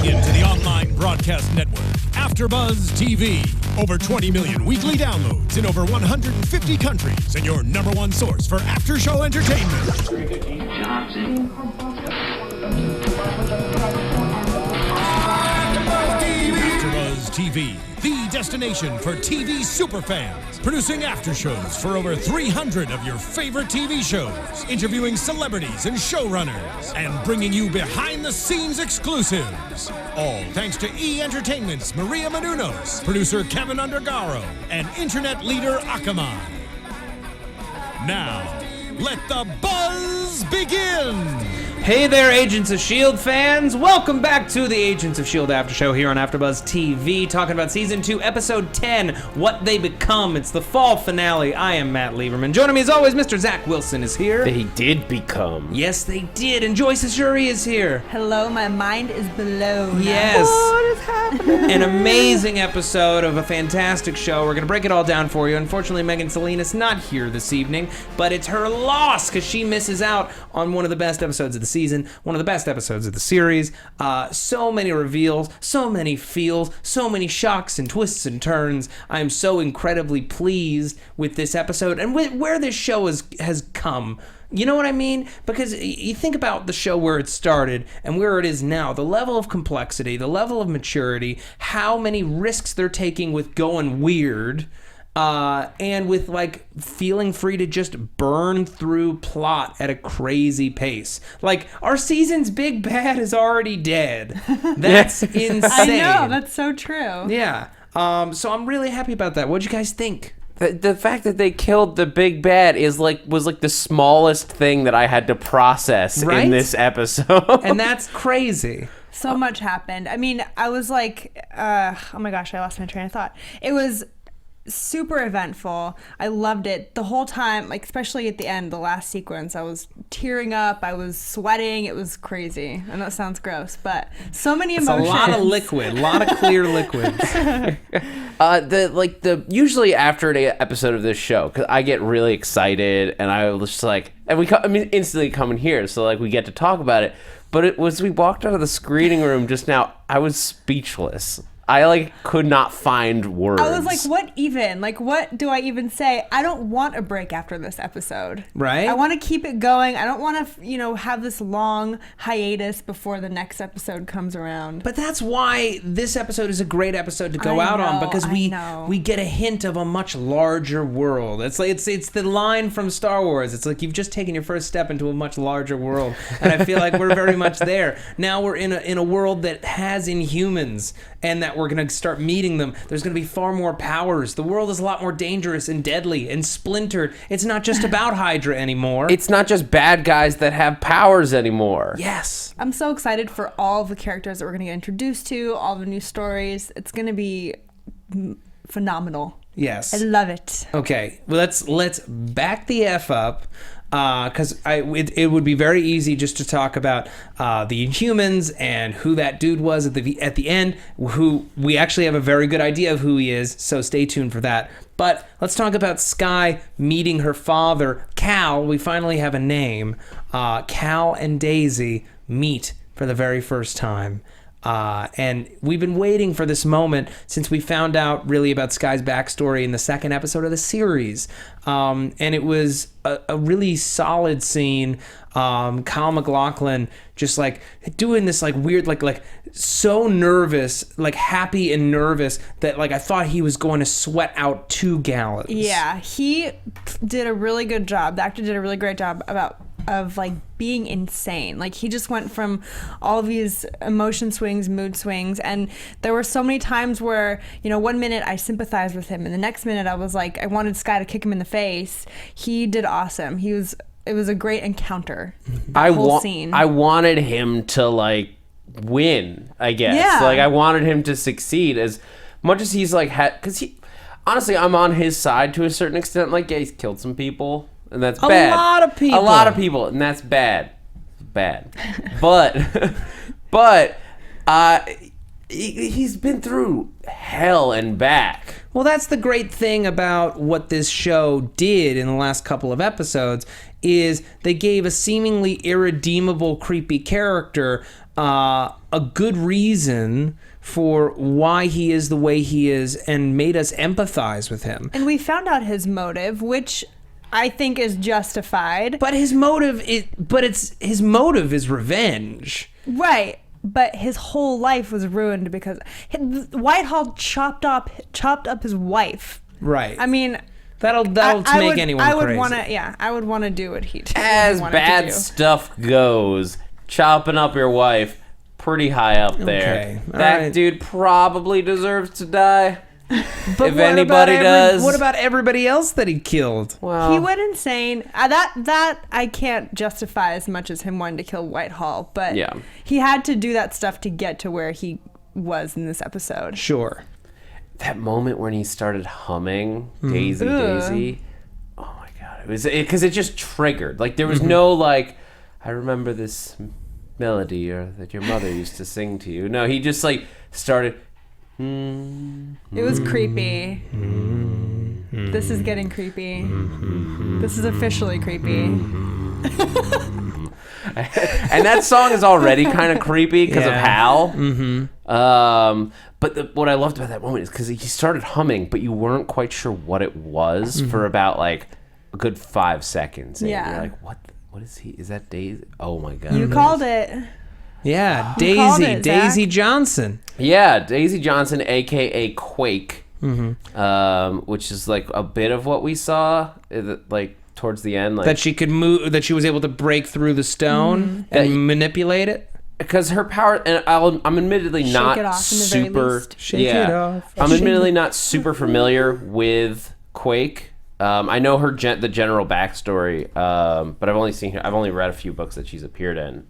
Tuning in to the online broadcast network, AfterBuzz TV. Over 20 million weekly downloads in over 150 countries, and your number one source for after-show entertainment. AfterBuzz TV, the destination for TV superfans. Producing aftershows for over 300 of your favorite TV shows. Interviewing celebrities and showrunners. And bringing you behind-the-scenes exclusives. All thanks to E! Entertainment's Maria Menounos, producer Kevin Undergaro, and internet leader Akamai. Now, let the buzz begin! Hey there, Agents of S.H.I.E.L.D. fans! Welcome back to the Agents of S.H.I.E.L.D. After Show here on AfterBuzz TV, talking about Season 2, Episode 10, What They Become. It's the fall finale. I am Matt Lieberman. Joining me as always, Mr. Zach Wilson is here. They did become. Yes, they did. And Joyce Ajouri is here. Hello, my mind is blown. Yes. What is happening? An amazing episode of a fantastic show. We're going to break it all down for you. Unfortunately, Megan Salinas not here this evening, but it's her loss because she misses out on one of the best episodes of the season, one of the best episodes of the series. So many reveals, so many feels, so many shocks and twists and turns. I am so incredibly pleased with this episode and with where this show has come. You know what I mean? Because you think about the show where it started and where it is now, the level of complexity, the level of maturity, how many risks they're taking with going weird, and with like feeling free to just burn through plot at a crazy pace. Like, our season's big bad is already dead. That's insane. I know, that's so true. Yeah. So I'm really happy about that. What'd you guys think? The fact that they killed the big bad was like the smallest thing that I had to process in this episode. And that's crazy. So much happened. I mean, I was like, oh my gosh, I lost my train of thought. It was super eventful. I loved it the whole time, like especially at the end, the last sequence. I was tearing up, I was sweating. It was crazy. I know it sounds gross, but so many emotions. It's a lot of liquid, a lot of clear liquids. Usually after an episode of this show, because I get really excited and I was just like, and instantly coming here, so like we get to talk about it. But it was, we walked out of the screening room just now, I was speechless. I could not find words. I was like, what even? Like, what do I even say? I don't want a break after this episode. Right? I want to keep it going. I don't want to, have this long hiatus before the next episode comes around. But that's why this episode is a great episode to go out on, because we get a hint of a much larger world. It's like it's the line from Star Wars. It's like you've just taken your first step into a much larger world, and I feel like we're very much there. Now we're in a world that has Inhumans, and that we're going to start meeting them. There's going to be far more powers. The world is a lot more dangerous and deadly and splintered. It's not just about Hydra anymore. It's not just bad guys that have powers anymore. Yes. I'm so excited for all the characters that we're going to get introduced to, all the new stories. It's going to be phenomenal. Yes. I love it. Okay, well, let's back the F up. Because it would be very easy just to talk about the Inhumans and who that dude was at the end, who we actually have a very good idea of who he is, so stay tuned for that. But let's talk about Skye meeting her father, Cal. We finally have a name. Cal and Daisy meet for the very first time. And we've been waiting for this moment since we found out really about Skye's backstory in the second episode of the series. And it was a really solid scene. Kyle MacLachlan just like doing this like weird, like so nervous, like happy and nervous that like I thought he was going to sweat out 2 gallons. Yeah, he did a really good job. The actor did a really great job of like being insane. Like, he just went from all of these emotion swings, mood swings, and there were so many times where, 1 minute I sympathized with him and the next minute I was like, I wanted Skye to kick him in the face. He did awesome. It was a great encounter. Whole scene. I wanted him to like win, I guess. Yeah. Like, I wanted him to succeed as much as he's like because honestly, I'm on his side to a certain extent. Like, yeah, he's killed some people. And that's bad. A lot of people, and that's bad. Bad. But he's been through hell and back. Well, that's the great thing about what this show did in the last couple of episodes is they gave a seemingly irredeemable, creepy character a good reason for why he is the way he is and made us empathize with him. And we found out his motive, which I think is justified. But his motive is revenge. Right. But his whole life was ruined because Whitehall chopped up his wife. Right. I mean, that'll make anyone I would crazy. I would want to do what he did. As bad stuff goes, chopping up your wife, pretty high up there. Okay, That alright. dude probably deserves to die. But if anybody does. What about everybody else that he killed? Well, He went insane. That I can't justify as much as him wanting to kill Whitehall, but Yeah. he had to do that stuff to get to where he was in this episode. Sure. that moment when he started humming Daisy, Daisy. Oh my God. It was because it just triggered. Like there was no like, I remember this melody or that your mother used to sing to you. No, he just like started. It was creepy. This is getting creepy. This is officially creepy. And that song is already kind of creepy because of Hal. But what I loved about that moment is because he started humming, but you weren't quite sure what it was for about like a good 5 seconds. And Yeah. you're like, what is he? Is that Daisy? Oh my God. You called it. Yeah, You called Daisy, it, Daisy Zach. Johnson. Yeah, Daisy Johnson, aka Quake, which is like a bit of what we saw, like towards the end, like That she could move, that she was able to break through the stone and manipulate it. because her power. And I'm admittedly Shake not it off in the very super. least. Shake it off. I'm admittedly not super familiar with Quake. I know the general backstory, but I've only read a few books that she's appeared in.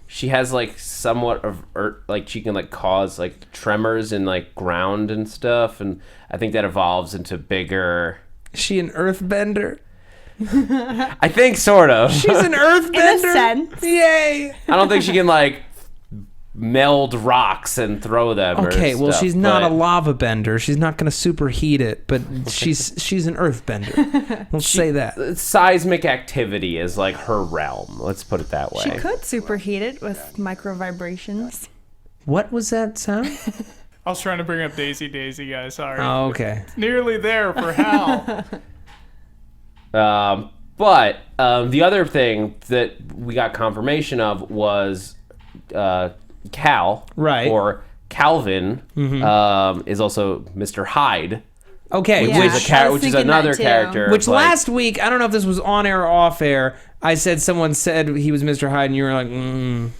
She has like somewhat of like she can like cause like tremors in like ground and stuff, and I think that evolves into bigger. Is she an earthbender? I think sort of. She's an earthbender. In a sense. Yay. I don't think she can like meld rocks and throw them. Okay, or well, stuff, she's not a but lava bender. She's not going to superheat it, but she's an earthbender. Let's say that. seismic activity is like her realm. Let's put it that way. She could superheat it with micro vibrations. What was that sound? I was trying to bring up Daisy, guys. Sorry. Oh, okay. Nearly there for Hal. But the other thing that we got confirmation of was Cal, Right. or Calvin, is also Mr. Hyde, Okay, which Yeah, is I was which is thinking another that too. character. Which like, last week, I don't know if this was on air or off air, someone said he was Mr. Hyde, and you were like,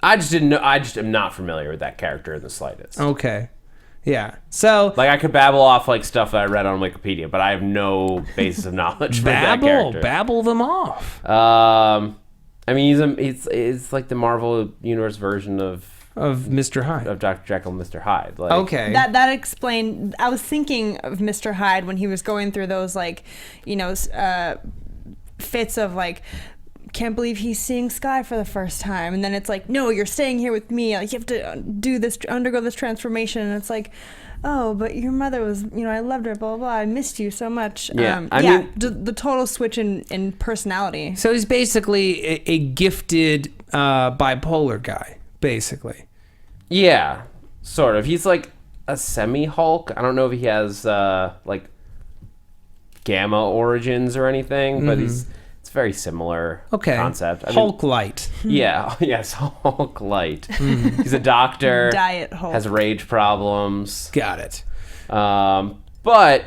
I just didn't know. I just am not familiar with that character in the slightest. okay. Yeah. So, Like I could babble off like stuff that I read on Wikipedia, but I have no basis of knowledge for that character. babble them off. I mean, it's like the Marvel Universe version of Mr. Hyde. Dr. Jekyll and Mr. Hyde. Like, Okay. That explained. I was thinking of Mr. Hyde when he was going through those fits of like, can't believe he's seeing Sky for the first time, and then it's like, no, you're staying here with me. Like you have to undergo this transformation, and it's like, oh, but your mother was, I loved her, blah blah blah. I missed you so much. Yeah, I mean, the total switch in personality. So he's basically a gifted bipolar guy, basically. Yeah, sort of. He's like a semi-Hulk. I don't know if he has like gamma origins or anything, but it's very similar concept. I mean, Hulk light. Yeah, yes, Hulk light. He's a doctor. Diet Hulk. Has rage problems. Got it. But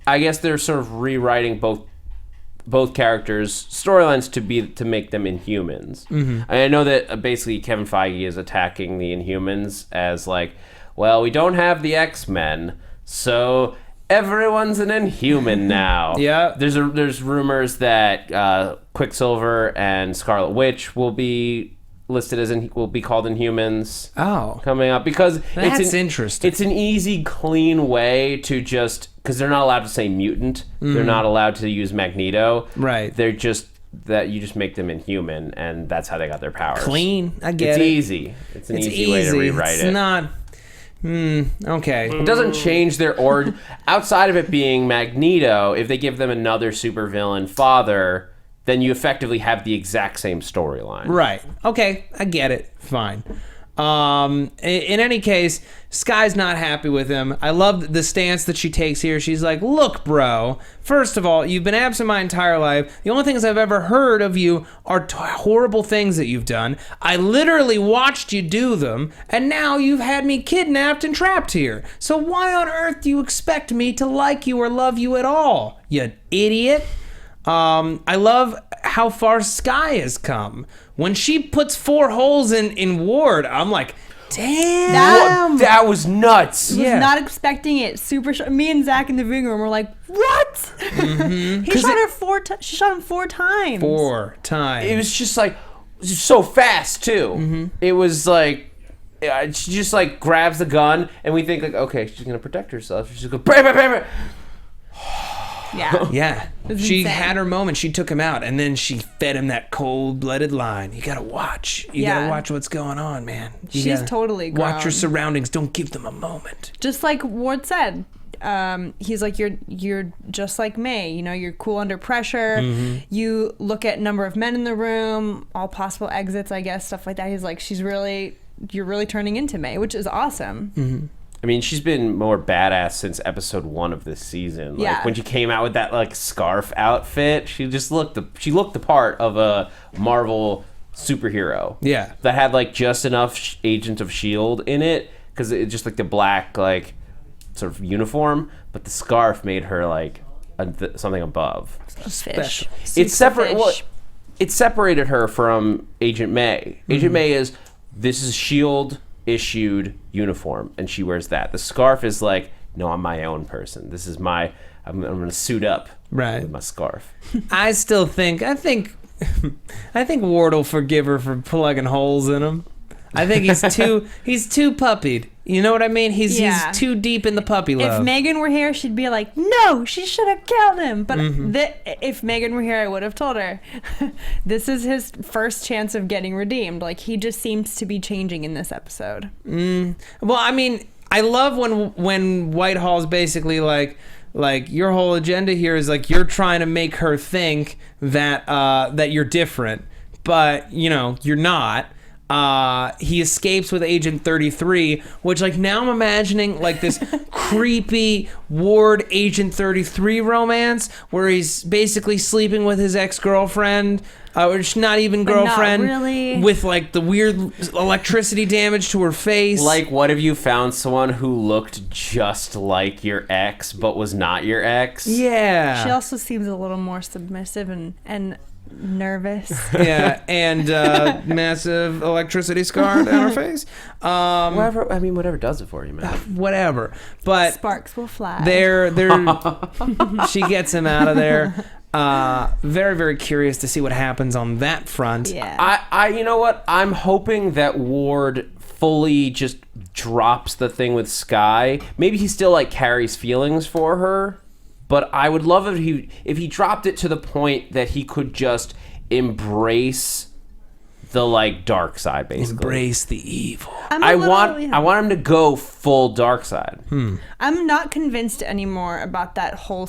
I guess they're sort of rewriting both characters' storylines to make them Inhumans. And I know that basically Kevin Feige is attacking the Inhumans as like, well, we don't have the X-Men, so everyone's an Inhuman now. Yeah. There's rumors that Quicksilver and Scarlet Witch will be listed as will be called Inhumans. Oh. Coming up because That's interesting. It's an easy, clean way to just because they're not allowed to say mutant. They're not allowed to use Magneto. Right. They're just that you just make them Inhuman, and that's how they got their powers. Clean. I get It's it. easy. It's an easy way to rewrite it's it. not. Okay. It doesn't change their origin. Outside of it being Magneto, if they give them another supervillain father, then you effectively have the exact same storyline. Right. Okay, I get it. Fine. In any case, Sky's not happy with him. I love the stance that she takes here. She's like, look, bro, first of all, you've been absent my entire life. The only things I've ever heard of you are horrible things that you've done. I literally watched you do them, and now you've had me kidnapped and trapped here. So why on earth do you expect me to like you or love you at all, you idiot? I love how far Sky has come. When she puts 4 holes in Ward, I'm like, damn. That was nuts. I was not expecting it. Me and Zach in the viewing room were like, what? He shot her 4 times. She shot him 4 times. 4 times. It was just like so fast too. It was like she just like grabs the gun, and we think like, okay, she's gonna protect herself. She's just go bam, bam, bam, bam. Yeah. Yeah. was She insane. had her moment. She took him out, and then she fed him that cold-blooded line. You gotta watch. You gotta watch what's going on, man. You She's gotta totally watch your grown. surroundings. Don't give them a moment. Just like Ward said, he's like, you're just like May. You know, you're cool under pressure. You look at number of men in the room, all possible exits, I guess, stuff like that. He's like, you're really turning into May, which is awesome. I mean, she's been more badass since episode 1 of this season. Like Yeah. when she came out with that like scarf outfit, she looked the part of a Marvel superhero. Yeah. That had like just enough Agents of S.H.I.E.L.D. in it, because it's just like the black like sort of uniform, but the scarf made her like something above. Fish. It's separate. Fish. Well, it separated her from Agent May. Agent May is S.H.I.E.L.D. issued uniform, and she wears that. The scarf is like, no, I'm my own person. This is I'm gonna suit up with my scarf. I think Ward will forgive her for plugging holes in him. I think he's too puppied. You know what I mean? He's too deep in the puppy love. If Megan were here, she'd be like, no, she should have killed him. But if Megan were here, I would have told her, this is his first chance of getting redeemed. Like, he just seems to be changing in this episode. Well, I mean, I love when Whitehall's basically like your whole agenda here is like you're trying to make her think that that you're different, but you know you're not. He escapes with Agent 33, which like now I'm imagining like this creepy Ward Agent 33 romance where he's basically sleeping with his ex-girlfriend, or not even girlfriend, not really. with like the weird electricity damage to her face. Like, what if you found someone who looked just like your ex but was not your ex? Yeah. She also seems a little more submissive and nervous. Yeah, and massive electricity scar down her face. Whatever does it for you, man. Whatever. But Sparks will fly. they're she gets him out of there. Very, very curious to see what happens on that front. Yeah. I you know what? I'm hoping that Ward fully just drops the thing with Sky. Maybe he still like carries feelings for her, but I would love if he dropped it to the point that he could just embrace the like dark side, basically. Embrace the evil. I want him to go full dark side. I'm not convinced anymore about that whole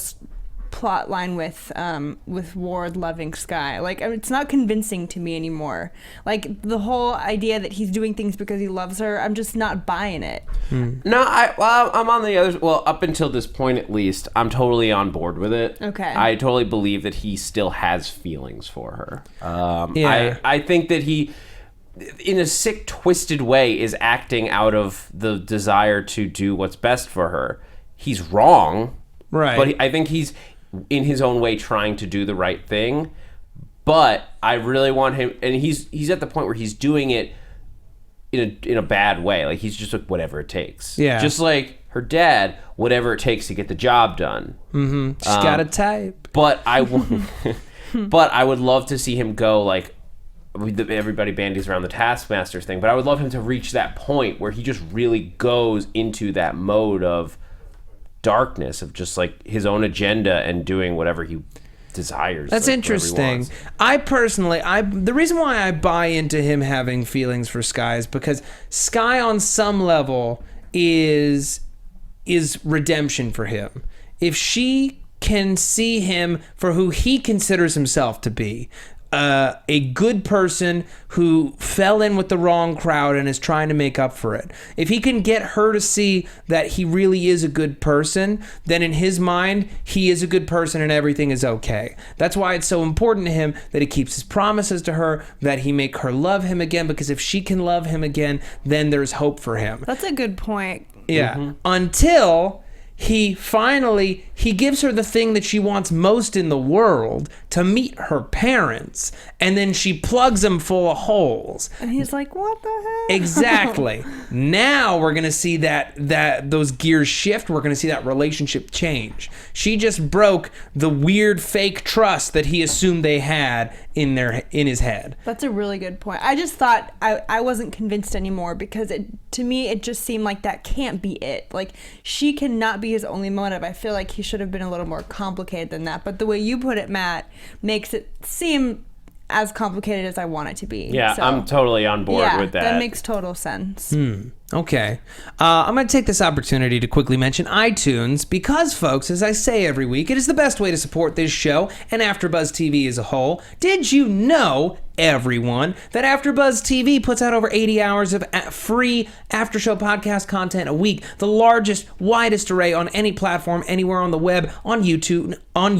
plot line with Ward loving Sky. Like, it's not convincing to me anymore. Like, the whole idea that he's doing things because he loves her, I'm just not buying it. No, I'm on the other. Well, up until this point, at least, I'm totally on board with it. Okay. I totally believe that he still has feelings for her. Yeah. I think that he, in a sick, twisted way, is acting out of the desire to do what's best for her. He's wrong, Right. but I think he's in his own way trying to do the right thing. But I really want him, and he's at the point where he's doing it in a bad way. Like, he's just like, whatever it takes. Yeah. Just like her dad, whatever it takes to get the job done. She's got a type. But I would love to see him go like everybody bandies around the Taskmaster thing. But I would love him to reach that point where he just really goes into that mode of darkness, of just like his own agenda and doing whatever he desires. That's like, interesting. I personally, the reason why I buy into him having feelings for Sky is because Sky on some level is redemption for him. If she can see him for who he considers himself to be. A good person who fell in with the wrong crowd and is trying to make up for it. If he can get her to see that he really is a good person, then in his mind, he is a good person and everything is okay. That's why it's so important to him that he keeps his promises to her, that he make her love him again, because if she can love him again, then there's hope for him. That's a good point. Yeah. Until he gives her the thing that she wants most in the world, to meet her parents, and then she plugs him full of holes. And he's like, what the heck? Exactly. Now we're going to see that those gears shift. We're going to see that relationship change. She just broke the weird fake trust that he assumed they had in his head. That's a really good point. I just thought I wasn't convinced anymore, because to me it just seemed like that can't be it. Like, she cannot be his only motive. I feel like he should have been a little more complicated than that. But the way you put it, Matt, makes it seem as complicated as I want it to be. Yeah, so, I'm totally on board with that. That makes total sense. Okay. I'm going to take this opportunity to quickly mention iTunes because, folks, as I say every week, it is the best way to support this show and AfterBuzz TV as a whole. Did you know, everyone, that AfterBuzz TV puts out over 80 hours of free after-show podcast content a week, the largest, widest array on any platform, anywhere on the web, on YouTube, on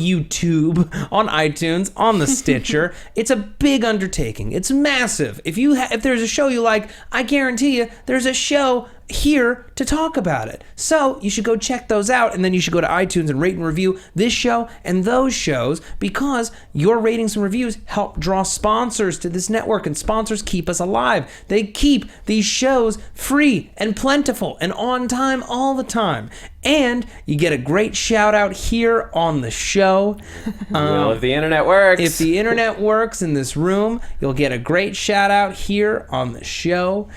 iTunes, on the Stitcher. It's a big undertaking. It's massive. If there's a show you like, I guarantee you there's a show here to talk about it. So you should go check those out, and then you should go to iTunes and rate and review this show and those shows, because your ratings and reviews help draw sponsors to this network, and sponsors keep us alive. They keep these shows free and plentiful and on time all the time. And you get a great shout out here on the show. Well, if the internet works. If the internet works in this room, you'll get a great shout out here on the show.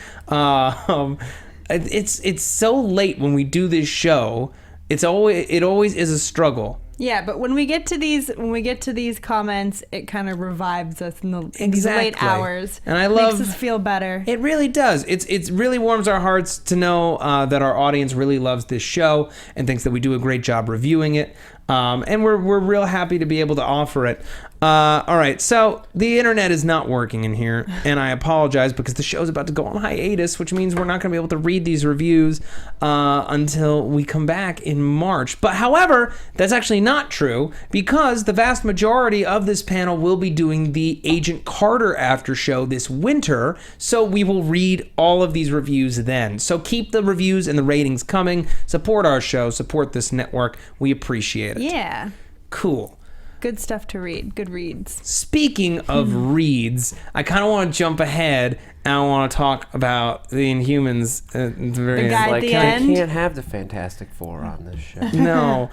It's so late when we do this show. It always is a struggle. Yeah, but when we get to these comments, it kind of revives us in these late hours. And I makes us feel better. It really does. It really warms our hearts to know that our audience really loves this show and thinks that we do a great job reviewing it. And we're real happy to be able to offer it. All right, so the internet is not working in here, and I apologize because the show's about to go on hiatus, which means we're not going to be able to read these reviews until we come back in March. But however, that's actually not true, because the vast majority of this panel will be doing the Agent Carter after show this winter, so we will read all of these reviews then. So keep the reviews and the ratings coming. Support our show. Support this network. We appreciate it. Yeah. Cool. Good stuff to read. Good reads. Speaking of reads, I kind of want to jump ahead, and I want to talk about the Inhumans at the very The guy end. at the I end. can't have the Fantastic Four on this show. No.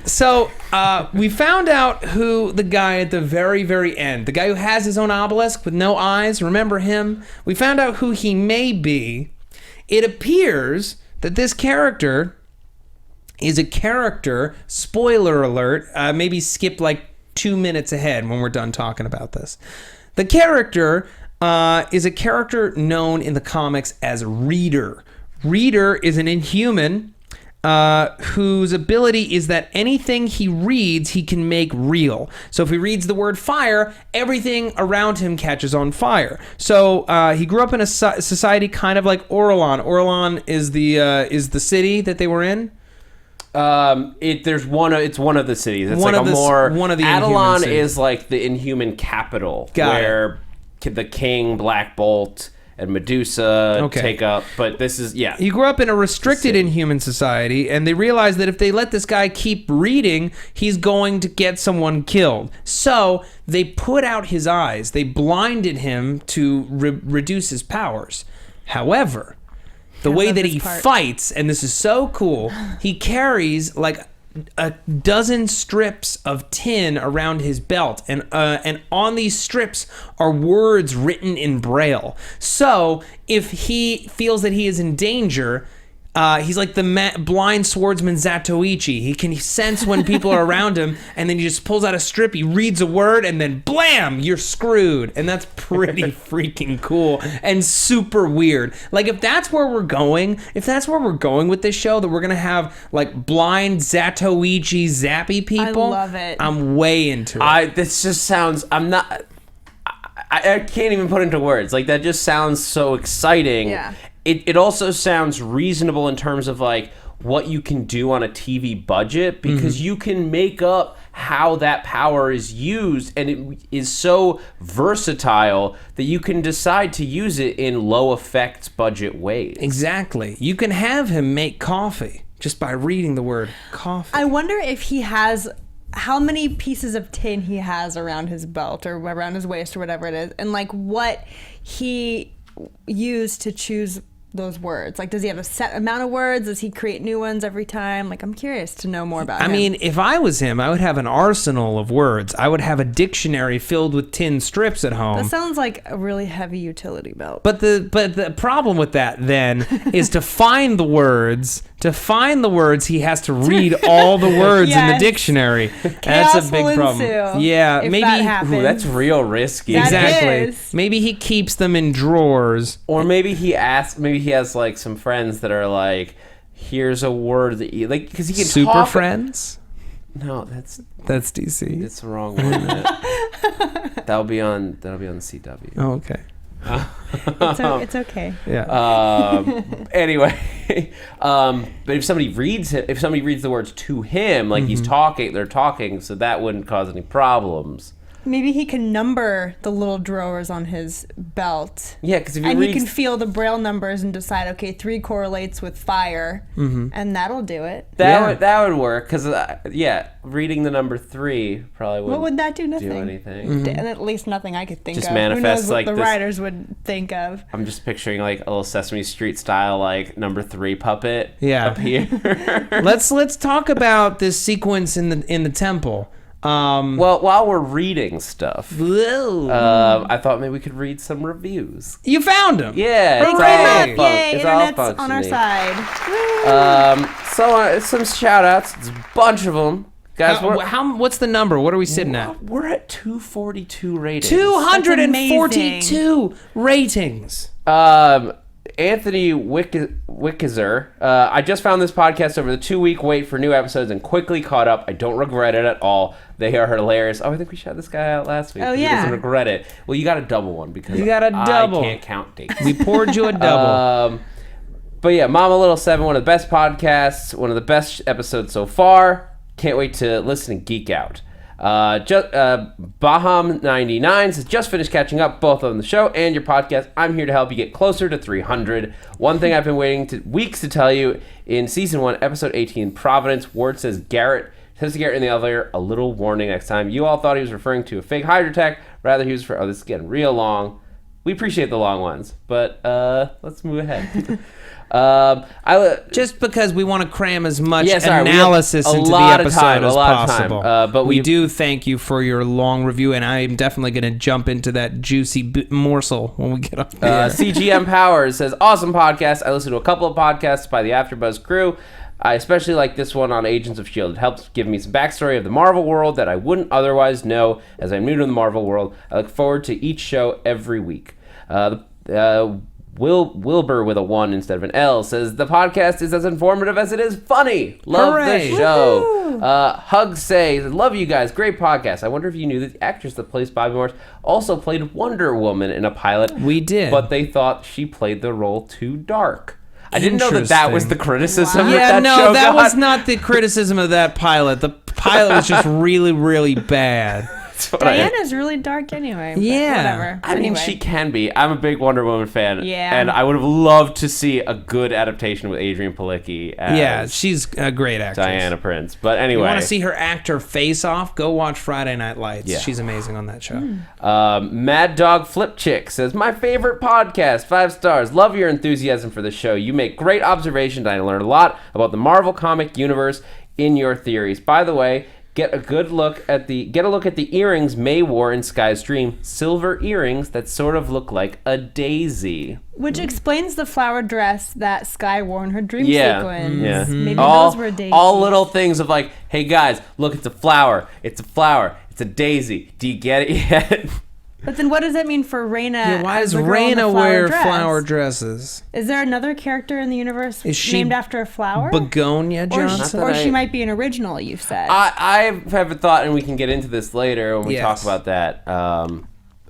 So we found out who the guy at the very, very end, the guy who has his own obelisk with no eyes, remember him? We found out who he may be. It appears that this character is a character, spoiler alert, maybe skip like 2 minutes ahead when we're done talking about this. The character is a character known in the comics as Reader. Reader is an Inhuman whose ability is that anything he reads, he can make real. So if he reads the word fire, everything around him catches on fire. So he grew up in a society kind of like Orlan. Orlan is the city that they were in. It's one of the cities. It's one like of a the, more one of the Adelon Inhuman cities. is like the Inhuman capital, Got where the King, Black Bolt, and Medusa take up. But this is He grew up in a restricted Inhuman society, and they realized that if they let this guy keep reading, he's going to get someone killed. So they put out his eyes. They blinded him to reduce his powers. However, the way that he fights, and this is so cool, he carries like a dozen strips of tin around his belt, and on these strips are words written in Braille. So if he feels that he is in danger, He's like the blind swordsman Zatoichi. He can sense when people are around him, and then he just pulls out a strip, he reads a word, and then blam, you're screwed. And that's pretty freaking cool and super weird. Like, if that's where we're going with this show, that we're gonna have like blind Zatoichi zappy people, I love it. I'm way into it. This just sounds. I can't even put into words. Like, that just sounds so exciting. Yeah. It also sounds reasonable in terms of like what you can do on a TV budget, because you can make up how that power is used, and it is so versatile that you can decide to use it in low effects budget ways. Exactly. You can have him make coffee just by reading the word coffee. I wonder if he has how many pieces of tin he has around his belt or around his waist or whatever it is, and like what he used to choose those words. Like, does he have a set amount of words? Does he create new ones every time? Like, I'm curious to know more about him. I mean, if I was him, I would have an arsenal of words. I would have a dictionary filled with tin strips at home. That sounds like a really heavy utility belt. But the problem with that then is to find the words. To find the words, he has to read all the words in the Yes. dictionary. That's Chaos a big will problem. ensue Yeah, if maybe that happens. Ooh, that's real risky. That exactly. is. Maybe he keeps them in drawers. Or maybe he has like some friends that are like, here's a word that you like, because he can Super talk. Friends? No, that's DC. it's the wrong one. That'll be on the CW. Oh, okay. It's okay. Yeah. Anyway, but if somebody reads the words to him, like they're talking, so that wouldn't cause any problems. Maybe he can number the little drawers on his belt. Yeah, because if he And reads, he can feel the braille numbers and decide, okay, 3 correlates with fire, and that'll do it. that would work. Because reading the number 3 probably wouldn't What would that do? do Nothing. anything. And at least nothing I could think Just of. manifest Who knows what like the this- writers would think of. I'm just picturing like a little Sesame Street style like number 3 puppet Yeah. up here. Let's talk about this sequence in the temple. Well, while we're reading stuff, Whoa. I thought maybe we could read some reviews. You found him. Yeah, Bring it's them all up. fun- Yay, it's all internet's on our functioning. side. So some shout outs. It's a bunch of them. Guys, What's the number? What are we sitting at? we're at 242 ratings. 242 ratings. Anthony Wickizer. I just found this podcast over the 2-week wait for new episodes and quickly caught up. I don't regret it at all. They are hilarious. Oh, I think we shot this guy out last week. Oh, He yeah. doesn't regret it. Well, you got a double one because You got a double. I can't count dates. We poured you a double. But yeah, Mama Little 7, one of the best podcasts, one of the best episodes so far. Can't wait to listen and geek out. Baham99 says, just finished catching up both on the show and your podcast. I'm here to help you get closer to 300. One thing I've been waiting weeks to tell you, in season 1, episode 18, Providence, Ward says to Garrett in the elevator, a little warning next time. You all thought he was referring to a fake Hydra attack. Rather, he was this is getting real long. We appreciate the long ones, but let's move ahead. Just because we want to cram as much we have analysis a into the lot of episode time, as a lot of time. possible. But we we've- do thank you for your long review, and I'm definitely going to jump into that juicy morsel when we get up there. CGM Powers says, awesome podcast. I listen to a couple of podcasts by the AfterBuzz crew. I especially like this one on Agents of S.H.I.E.L.D. It helps give me some backstory of the Marvel world that I wouldn't otherwise know, as I'm new to the Marvel world. I look forward to each show every week. Wilbur with a 1 instead of an L says, the podcast is as informative as it is funny. Love Hooray. the show. Hugs says, love you guys. Great podcast. I wonder if you knew that the actress that plays Bobby Morse also played Wonder Woman in a pilot. We did. But they thought she played the role too dark. I didn't know that was the criticism Yeah, that no, show that got. was not the criticism of that pilot. The pilot was just really, really bad. That's what I- Diana's really dark anyway. but Yeah. Whatever. I mean, Anyway. she can be. I'm a big Wonder Woman fan. Yeah. And I would have loved to see a good adaptation with Adrienne Palicki as Yeah, she's a great actress. Diana Prince. But You anyway. want to see her act her face off? Go watch Friday Night Lights. Yeah. She's amazing on that show. Mad Dog Flip Chick says, my favorite podcast, 5 stars. Love your enthusiasm for the show. You make great observations. I learned a lot about the Marvel comic universe in your theories. By the way, Get a look at the earrings May wore in Sky's dream. Silver earrings that sort of look like a daisy. Which explains the flower dress that Sky wore in her dream Yeah. sequence. Yeah. Maybe those were daisies. All little things of like, hey guys, look, it's a flower. It's a flower. It's a daisy. Do you get it yet? But then what does that mean for Raina? Yeah, why as does the girl in the Raina flower wear dress? flower dresses? Is there another character in the universe Is she named after a flower? Begonia Johnson? Or she might be an original, you said. I have a thought, and we can get into this later when we Yes. talk about that,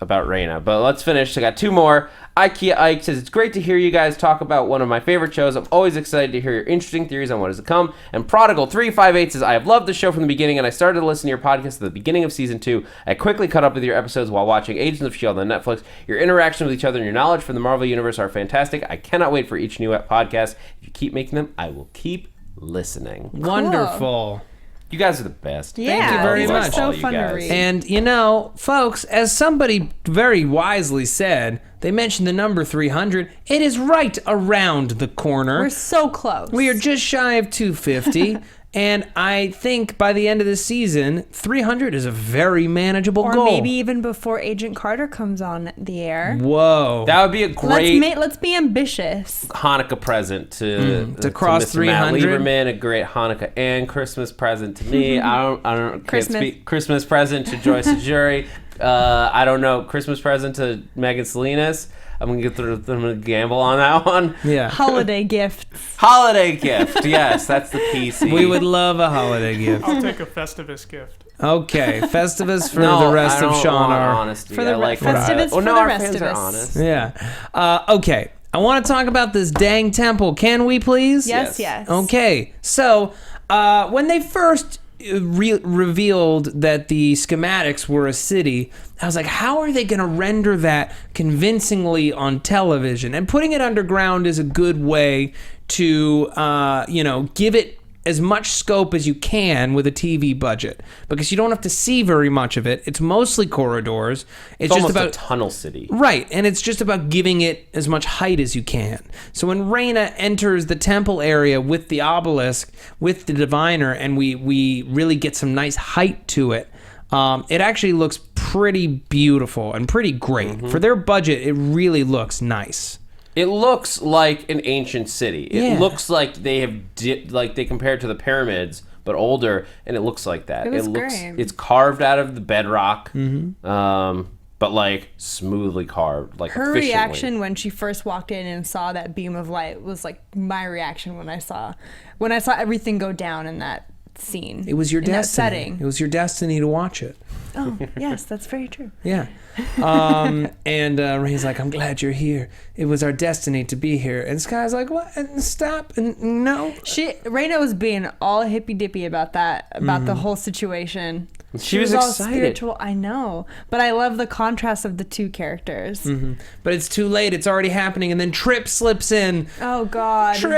about Raina. But let's finish. I got two more. IKEA Ike says, it's great to hear you guys talk about one of my favorite shows. I'm always excited to hear your interesting theories on what is to come. And Prodigal358 says, I have loved the show from the beginning, and I started to listen to your podcast at the beginning of season 2. I quickly caught up with your episodes while watching Agents of S.H.I.E.L.D. on Netflix. Your interaction with each other and your knowledge from the Marvel Universe are fantastic. I cannot wait for each new podcast. If you keep making them, I will keep listening. Wonderful. You guys are the best. Yeah, Thank you very these much. are so All you fun to guys. read. And, you know, folks, as somebody very wisely said, they mentioned the number 300. It is right around the corner. We're so close. We are just shy of 250. And I think by the end of the season, 300 is a very manageable or goal. maybe even before Agent Carter comes on the air. Whoa. That would be a great Let's be ambitious. Hanukkah present to cross Mr. Matt 300. Lieberman, a great Hanukkah and Christmas present to me. I don't Christmas. can't speak. Christmas present to Joyce Ajouri. I don't know. Christmas present to Megan Salinas. I'm gonna gamble on that one. Yeah. Holiday gifts. Holiday gift. Yes, that's the PC. We would love a holiday gift. I'll take a Festivus gift. Okay. Festivus for No, the rest I of don't Sean want are. honesty. For the I like Festivus oh for no, the our rest fans of are us. honest. Yeah. Okay. I want to talk about this dang temple. Can we please? Yes. Okay. So, when they first revealed that the schematics were a city, I was like, how are they going to render that convincingly on television? And putting it underground is a good way to, give it as much scope as you can with a TV budget, because you don't have to see very much of it. It's mostly corridors. It's just almost about a tunnel city. Right, and it's just about giving it as much height as you can. So when Raina enters the temple area with the obelisk, with the diviner, and we really get some nice height to it, it actually looks pretty beautiful and pretty great. For their budget, it really looks nice. It looks like an ancient city. It Yeah. looks like they have they compared to the pyramids, but older, and it looks like that. It was looks great. it's carved out of the bedrock, but like smoothly carved, like Her efficiently. reaction when she first walked in and saw that beam of light was like my reaction when I saw everything go down in that scene. It was your in that destiny. setting. It was your destiny to watch it. Oh, yes, that's very true. Yeah. And Ray's like, I'm glad you're here. It was our destiny to be here. And Sky's like, what? And stop. And no. Raina was being all hippy dippy about that, about the whole situation. She was all excited. spiritual. I know, but I love the contrast of the two characters. But it's too late. It's already happening. And then Trip slips in. Oh God, Trip!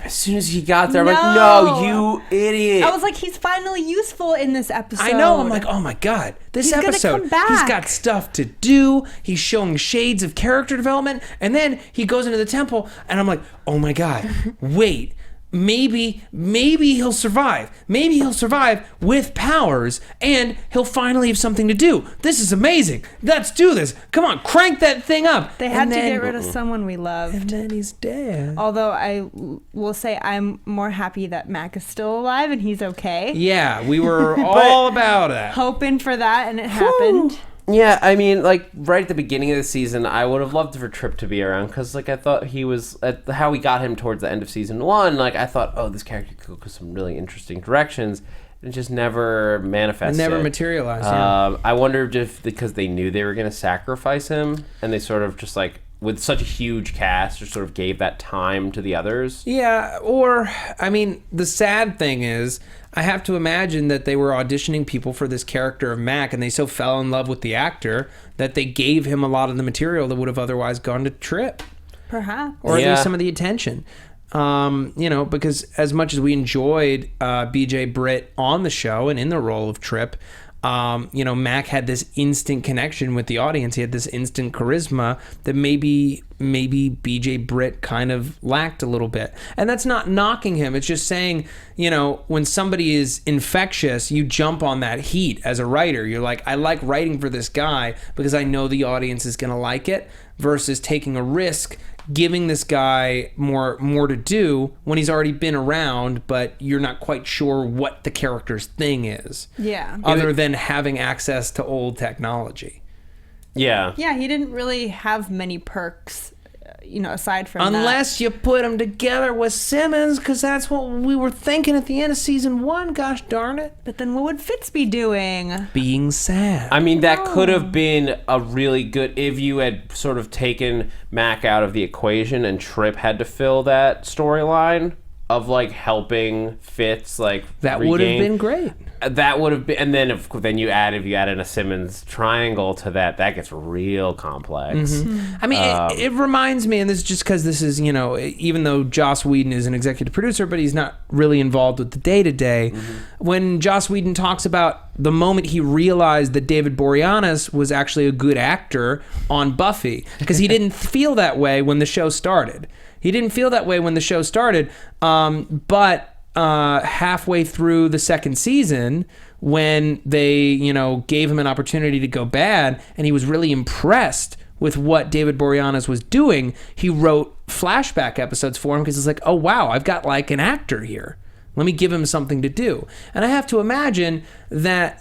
As soon as he got there, I'm like, No. no, you idiot. I was like, he's finally useful in this episode. I know. I'm like, oh my God. This He's gonna episode, come back. he's got stuff to do. He's showing shades of character development. And then he goes into the temple. And I'm like, oh my God. Wait. Maybe he'll survive. Maybe he'll survive with powers, and he'll finally have something to do. This is amazing. Let's do this. Come on, crank that thing up. They had And to then- get rid of someone we loved. And then he's dead. Although I will say I'm more happy that Mac is still alive and he's okay. Yeah, we were all about it. Hoping for that, and it happened. Yeah, I mean, like, right at the beginning of the season, I would have loved for Trip to be around, because, like, I thought he was, how we got him towards the end of season 1, like, I thought, oh, this character could go some really interesting directions, and it just never manifested. Never materialized, yeah. I wondered if, because they knew they were going to sacrifice him, and they sort of just, like, with such a huge cast, just sort of gave that time to the others. Yeah, or, I mean, the sad thing is, I have to imagine that they were auditioning people for this character of Mac, and they so fell in love with the actor that they gave him a lot of the material that would have otherwise gone to Trip, Perhaps. or at Yeah. least some of the attention. Because as much as we enjoyed BJ Britt on the show and in the role of Trip, Mac had this instant connection with the audience. He had this instant charisma that maybe BJ Britt kind of lacked a little bit. And that's not knocking him. It's just saying, when somebody is infectious, you jump on that heat as a writer. You're like, I like writing for this guy because I know the audience is going to like it, versus taking a risk, giving this guy more to do when he's already been around, but you're not quite sure what the character's thing is. Yeah. Other than having access to old technology. Yeah. Yeah, he didn't really have many perks, aside from Unless you put him together with Simmons, because that's what we were thinking at the end of season 1, gosh darn it. But then what would Fitz be doing? Being sad. I mean, that could have been a really good, if you had sort of taken Mac out of the equation and Trip had to fill that storyline of like helping Fitz that would have been great. That would have been, and then if you added a Simmons triangle to that gets real complex. Mm-hmm. I mean, it reminds me, and this is just because this is, even though Joss Whedon is an executive producer, but he's not really involved with the day-to-day. When Joss Whedon talks about the moment he realized that David Boreanaz was actually a good actor on Buffy, because he didn't feel that way when the show started. But halfway through the second season, when they, gave him an opportunity to go bad, and he was really impressed with what David Boreanaz was doing, he wrote flashback episodes for him because it's like, oh wow, I've got like an actor here. Let me give him something to do. And I have to imagine that,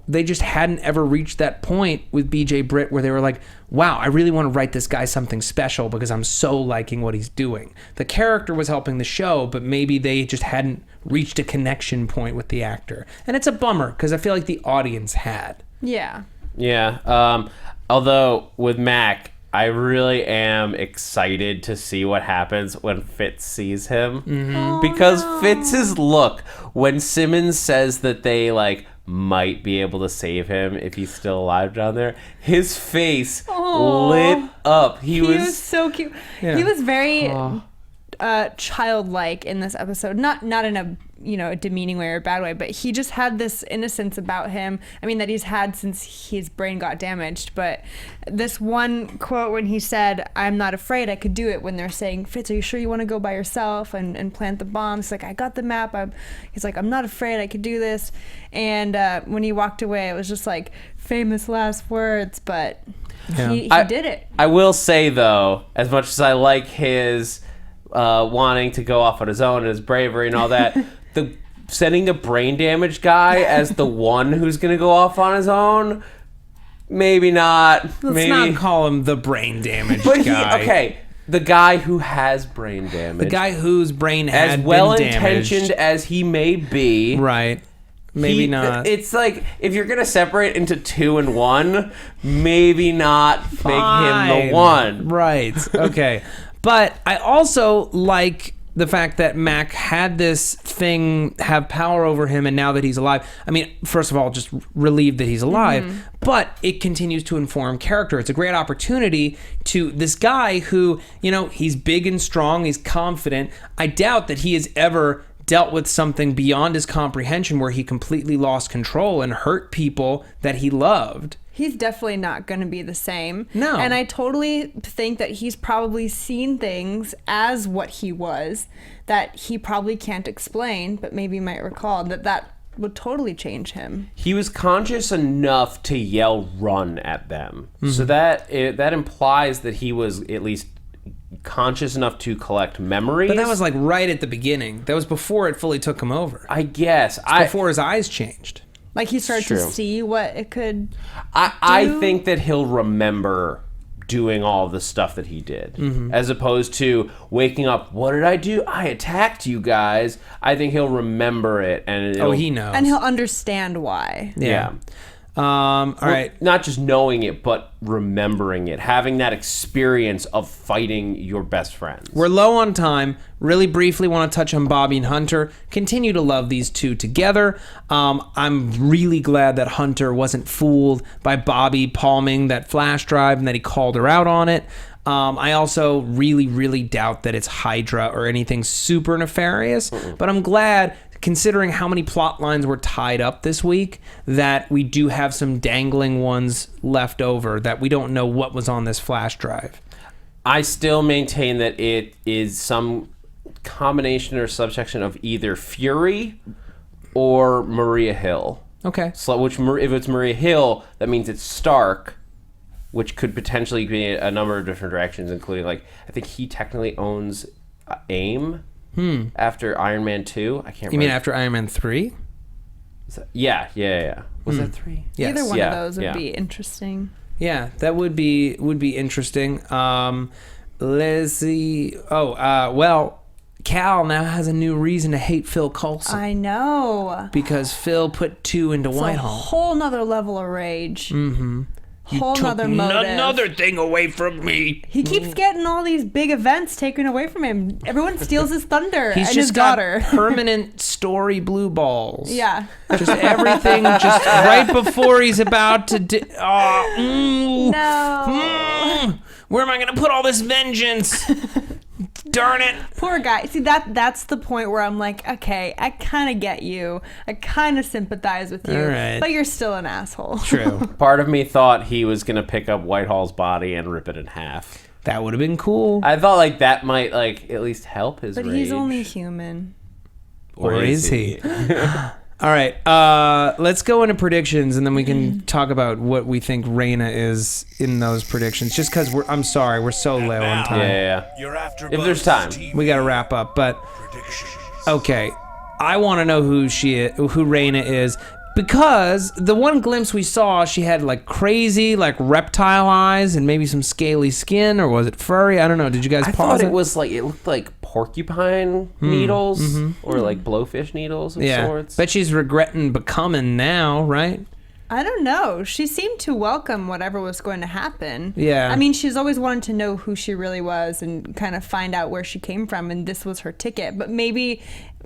they just hadn't ever reached that point with BJ Britt where they were like, wow, I really want to write this guy something special because I'm so liking what he's doing. The character was helping the show, but maybe they just hadn't reached a connection point with the actor. And it's a bummer because I feel like the audience had. Yeah. Yeah. Although with Mac, I really am excited to see what happens when Fitz sees him. Mm-hmm. Fitz's Fitz's look when Simmons says that they might be able to save him if he's still alive down there, his face lit up. He was so cute. Yeah. He was very childlike in this episode. Not in a a demeaning way or a bad way, but he just had this innocence about him. I mean, that he's had since his brain got damaged. But this one quote when he said, "I'm not afraid, I could do it," when they're saying, "Fitz, are you sure you want to go by yourself and plant the bombs?" He's like, "I got the map." He's like, "I'm not afraid, I could do this." And when he walked away, it was just like famous last words, but he did it. I will say though, as much as I like his wanting to go off on his own and his bravery and all that, the sending the brain damaged guy as the one who's gonna go off on his own, maybe not. Let's not call him the brain damaged guy. Okay, the guy who has brain damage. The guy whose brain had as been well-intentioned damaged. as he may be. Right. Maybe not. It's like, if you're going to separate into 2 and 1, maybe not make him the one. Right. Okay. But I also like the fact that Mac had this thing have power over him, and now that he's alive, I mean, first of all, just relieved that he's alive, but it continues to inform character. It's a great opportunity to this guy who, he's big and strong, he's confident. I doubt that he has ever dealt with something beyond his comprehension where he completely lost control and hurt people that he loved. He's definitely not going to be the same. No. And I totally think that he's probably seen things as what he was that he probably can't explain, but maybe might recall that would totally change him. He was conscious enough to yell "run" at them. So that implies that he was at least conscious enough to collect memories. But that was right at the beginning. That was before it fully took him over. I guess. Before his eyes changed. Like he started to see what it could I think that he'll remember doing all the stuff that he did, as opposed to waking up, what did I do? I attacked you guys. I think he'll remember it, and he knows. And he'll understand why. Yeah. All right. Not just knowing it, but remembering it, having that experience of fighting your best friends. We're low on time. Really briefly want to touch on Bobby and Hunter. Continue to love these two together. I'm really glad that Hunter wasn't fooled by Bobby palming that flash drive and that he called her out on it. I also really, really doubt that it's Hydra or anything super nefarious, but I'm glad, considering how many plot lines were tied up this week, that we do have some dangling ones left over that we don't know what was on this flash drive. I still maintain that it is some combination or subsection of either Fury or Maria Hill. Okay. So, which if it's Maria Hill, that means it's Stark, which could potentially be a number of different directions, including I think he technically owns AIM after Iron Man 2. I can't remember. You mean after Iron Man 3? Yeah. Was that 3? Yes. Either one Yeah, of those would yeah. be interesting. Yeah, that would be interesting. Let's see. Well, Cal now has a new reason to hate Phil Coulson I know. because Phil put 2 into It's a Whitehall. whole nother level of rage. Mm-hmm. Whole nother motive. Another thing away from me. He keeps getting all these big events taken away from him. Everyone steals his thunder He's and just his got daughter. permanent story blue balls. Yeah. Just everything, just right before he's about to. No. Where am I going to put all this vengeance? Darn it. Poor guy. See, that's the point where I'm like, okay, I kind of get you. I kind of sympathize with you. All right. But you're still an asshole. True. Part of me thought he was going to pick up Whitehall's body and rip it in half. That would have been cool. I thought that might at least help his But rage. he's only human. Or is he? All right, let's go into predictions, and then we can talk about what we think Reyna is in those predictions. Just because I'm sorry, we're so low on time. Yeah. Your AfterBuzz If there's time. TV We got to wrap up, but predictions. okay, I want to know who Reyna is, because the one glimpse we saw, she had crazy reptile eyes and maybe some scaly skin, or was it furry? I don't know. Did you guys I pause thought it was it looked like porcupine needles or blowfish needles of sorts. Bet she's regretting becoming now, right? I don't know. She seemed to welcome whatever was going to happen. Yeah. I mean, she's always wanted to know who she really was and kind of find out where she came from, and this was her ticket. But maybe,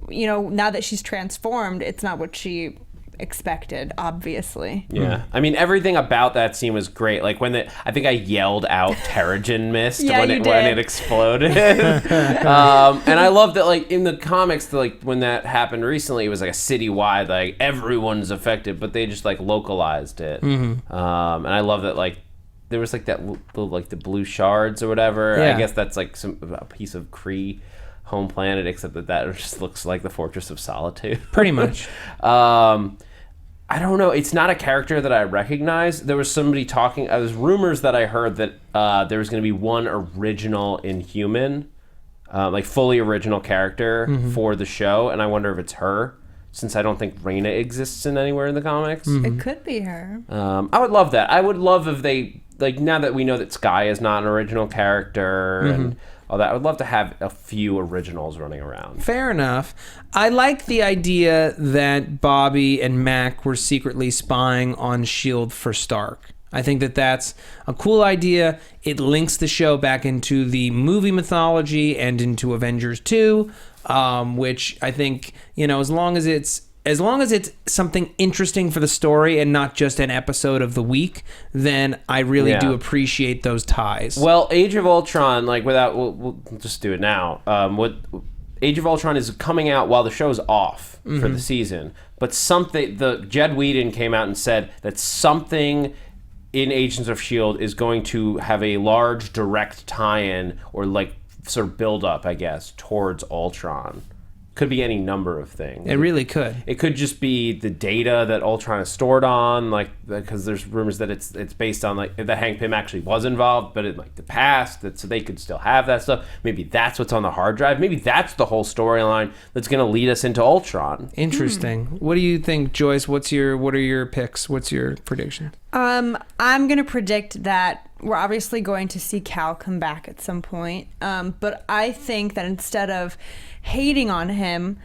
now that she's transformed, it's not what she expected, obviously. Yeah. I mean, everything about that scene was great. When I think I yelled out Terrigen Mist Yeah, when you it did. exploded. And I love that in the comics, when that happened recently, it was a citywide, everyone's affected, but they just localized it. And I love that there was the blue shards or whatever. Yeah. I guess that's a piece of Kree home planet, except that just looks like the Fortress of Solitude. Pretty much. I don't know. It's not a character that I recognize. There was somebody talking. There was rumors that I heard that there was going to be one original Inhuman, fully original character for the show, and I wonder if it's her, since I don't think Reyna exists in anywhere in the comics. It could be her. I would love that. I would love if they now that we know that Skye is not an original character and all that. I would love to have a few originals running around. Fair enough. I like the idea that Bobby and Mac were secretly spying on S.H.I.E.L.D. for Stark. I think that that's a cool idea. It links the show back into the movie mythology and into Avengers 2, which I think, as long as it's something interesting for the story and not just an episode of the week, then I really do appreciate those ties. Well, Age of Ultron, we'll just do it now. Age of Ultron is coming out while the show's off for the season, but Jed Whedon came out and said that something in Agents of S.H.I.E.L.D. is going to have a large direct tie-in or sort of build up, I guess, towards Ultron. Could be any number of things. It really could. It could just be the data that Ultron is stored on, because there's rumors that it's based on that Hank Pym actually was involved, but in the past, so they could still have that stuff. Maybe that's what's on the hard drive. Maybe that's the whole storyline that's going to lead us into Ultron. Interesting. What do you think, Joyce? What are your picks? What's your prediction? I'm gonna predict that we're obviously going to see Cal come back at some point. But I think that instead of hating on him,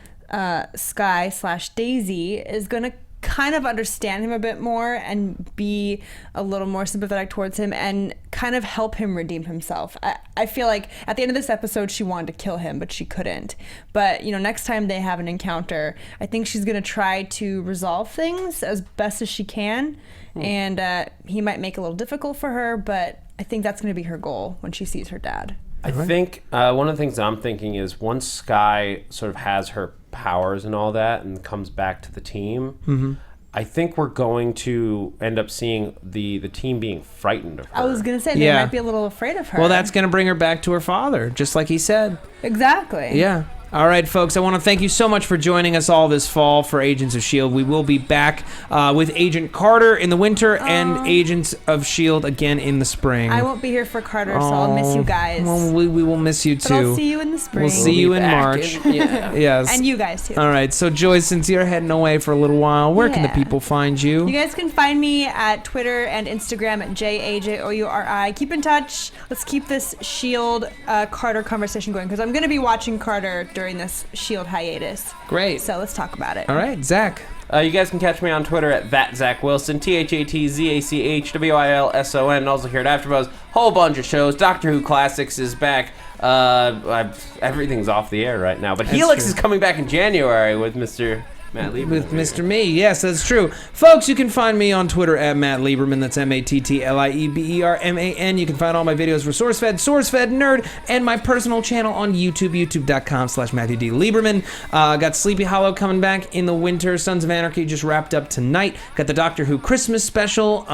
Skye/Daisy is gonna kind of understand him a bit more and be a little more sympathetic towards him and kind of help him redeem himself. I feel like at the end of this episode she wanted to kill him, but she couldn't. But next time they have an encounter, I think she's gonna try to resolve things as best as she can. And he might make it a little difficult for her, but I think that's going to be her goal when she sees her dad. I think one of the things I'm thinking is once Skye sort of has her powers and all that and comes back to the team, I think we're going to end up seeing the team being frightened of her. I was going to say, they might be a little afraid of her. Well, that's going to bring her back to her father, just like he said. Exactly. Yeah. All right, folks, I want to thank you so much for joining us all this fall for Agents of S.H.I.E.L.D. We will be back with Agent Carter in the winter and Agents of S.H.I.E.L.D. again in the spring. I won't be here for Carter, so I'll miss you guys. Well, we will miss you, too. But I'll see you in the spring. We'll see you in March. Yes. And you guys, too. All right, so Joyce, since you're heading away for a little while, where can the people find you? You guys can find me at Twitter and Instagram at JAJOURI. Keep in touch. Let's keep this S.H.I.E.L.D. Carter conversation going, because I'm going to be watching Carter during this S.H.I.E.L.D. hiatus. Great. So let's talk about it. All right, Zach. You guys can catch me on Twitter at @ZachWilson, ThatzachWilson, and also here at AfterBuzz. Whole bunch of shows. Doctor Who Classics is back. Everything's off the air right now, but Helix is coming back in January with Mr. Matt Lieberman. With Mr. Me, yes, that's true. Folks, you can find me on Twitter at Matt Lieberman. That's MattLieberman. You can find all my videos for SourceFed, Nerd, and my personal channel on YouTube, youtube.com/Matthew D. Lieberman. Got Sleepy Hollow coming back in the winter. Sons of Anarchy just wrapped up tonight. Got the Doctor Who Christmas special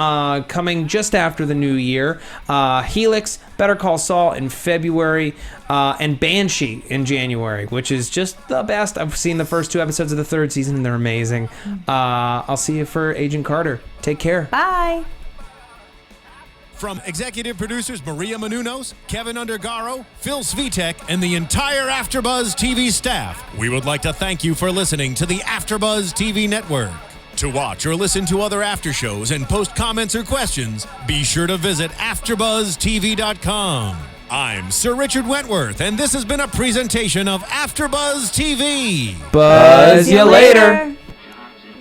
coming just after the new year. Helix, Better Call Saul in February, and Banshee in January, which is just the best. I've seen the first 2 episodes of the 3rd season, and they're amazing. I'll see you for Agent Carter. Take care. Bye. From executive producers Maria Menounos, Kevin Undergaro, Phil Svitek, and the entire AfterBuzz TV staff, we would like to thank you for listening to the AfterBuzz TV network. To watch or listen to other after shows and post comments or questions, be sure to visit AfterBuzzTV.com. I'm Sir Richard Wentworth, and this has been a presentation of AfterBuzz TV. Buzz you later.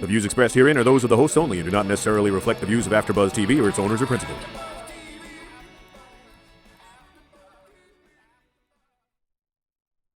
The views expressed herein are those of the hosts only and do not necessarily reflect the views of AfterBuzz TV or its owners or principals.